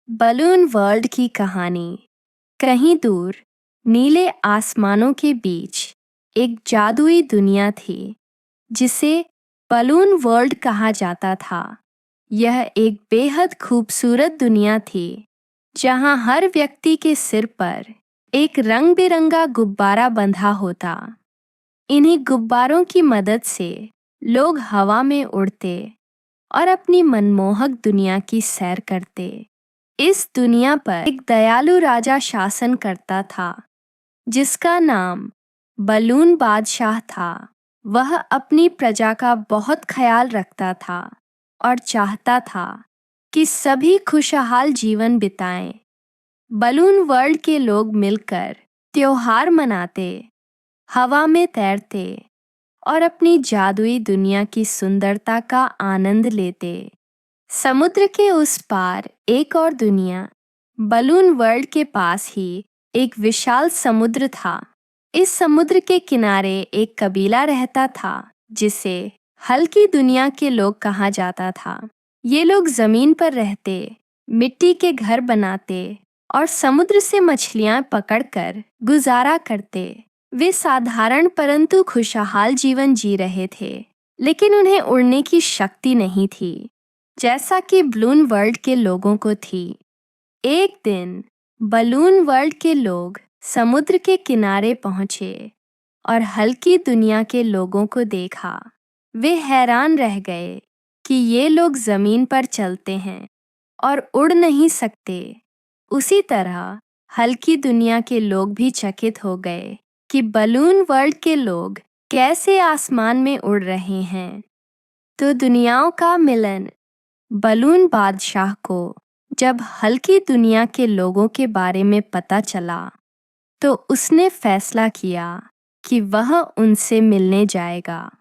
Balloon world की कहानी। कहीं दूर नीले आसमानों के बीच एक जादुई दुनिया थी जिसे बलून वर्ल्ड कहा जाता था। यह एक बेहद खूबसूरत दुनिया थी जहां हर व्यक्ति के सिर पर एक रंग बिरंगा गुब्बारा बंधा होता। इन्हीं गुब्बारों की मदद से लोग हवा में उड़ते और अपनी मनमोहक दुनिया की सैर करते। इस दुनिया पर एक दयालु राजा शासन करता था जिसका नाम बलून बादशाह था। वह अपनी प्रजा का बहुत ख्याल रखता था और चाहता था कि सभी खुशहाल जीवन बिताएं। बलून वर्ल्ड के लोग मिलकर त्योहार मनाते, हवा में तैरते और अपनी जादुई दुनिया की सुंदरता का आनंद लेते। समुद्र के उस पार एक और दुनिया, बलून वर्ल्ड के पास ही एक विशाल समुद्र था। इस समुद्र के किनारे एक कबीला रहता था जिसे हल्की दुनिया के लोग कहा जाता था। ये लोग जमीन पर रहते, मिट्टी के घर बनाते और समुद्र से मछलियां पकड़कर गुजारा करते। वे साधारण परंतु खुशहाल जीवन जी रहे थे, लेकिन उन्हें उड़ने की शक्ति नहीं थी जैसा कि बलून वर्ल्ड के लोगों को थी। एक दिन बलून वर्ल्ड के लोग समुद्र के किनारे पहुंचे और हल्की दुनिया के लोगों को देखा। वे हैरान रह गए कि ये लोग जमीन पर चलते हैं और उड़ नहीं सकते। उसी तरह हल्की दुनिया के लोग भी चकित हो गए कि बलून वर्ल्ड के लोग कैसे आसमान में उड़ रहे हैं। तो दुनियाओं का मिलन। बलून बादशाह को जब हल्की दुनिया के लोगों के बारे में पता चला तो उसने फैसला किया कि वह उनसे मिलने जाएगा।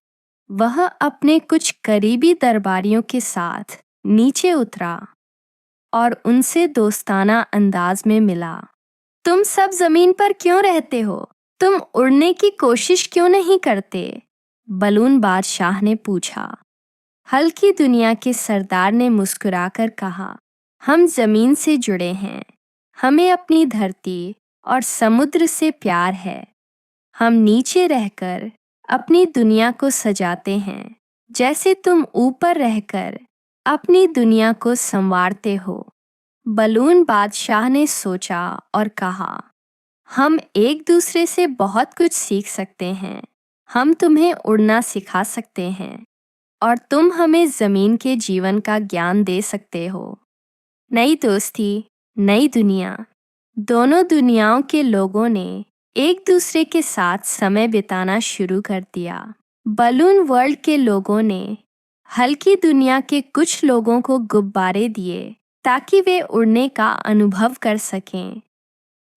वह अपने कुछ करीबी दरबारियों के साथ नीचे उतरा और उनसे दोस्ताना अंदाज में मिला। तुम सब जमीन पर क्यों रहते हो? तुम उड़ने की कोशिश क्यों नहीं करते? बलून बादशाह ने पूछा। हल्की दुनिया के सरदार ने मुस्कुराकर कहा, हम जमीन से जुड़े हैं। हमें अपनी धरती और समुद्र से प्यार है। हम नीचे रहकर अपनी दुनिया को सजाते हैं, जैसे तुम ऊपर रहकर अपनी दुनिया को संवारते हो। बलून बादशाह ने सोचा और कहा, हम एक दूसरे से बहुत कुछ सीख सकते हैं। हम तुम्हें उड़ना सिखा सकते हैं और तुम हमें जमीन के जीवन का ज्ञान दे सकते हो। नई दोस्ती, नई दुनिया। दोनों दुनियाओं के लोगों ने एक दूसरे के साथ समय बिताना शुरू कर दिया। बलून वर्ल्ड के लोगों ने हल्की दुनिया के कुछ लोगों को गुब्बारे दिए ताकि वे उड़ने का अनुभव कर सकें,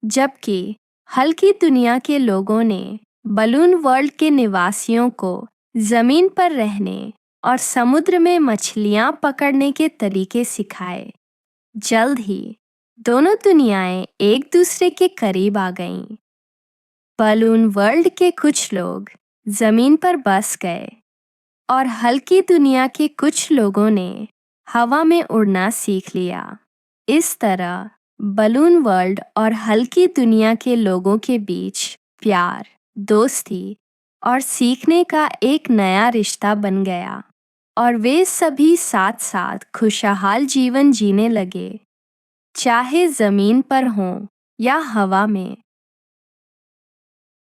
जबकि हल्की दुनिया के लोगों ने बलून वर्ल्ड के निवासियों को जमीन पर रहने और समुद्र में मछलियां पकड़ने के तरीके सिखाए। जल्द ही दोनों दुनियाएं एक दूसरे के करीब आ गईं। बलून वर्ल्ड के कुछ लोग जमीन पर बस गए और हल्की दुनिया के कुछ लोगों ने हवा में उड़ना सीख लिया। इस तरह बलून वर्ल्ड और हल्की दुनिया के लोगों के बीच प्यार, दोस्ती और सीखने का एक नया रिश्ता बन गया और वे सभी साथ साथ खुशहाल जीवन जीने लगे, चाहे जमीन पर हों या हवा में।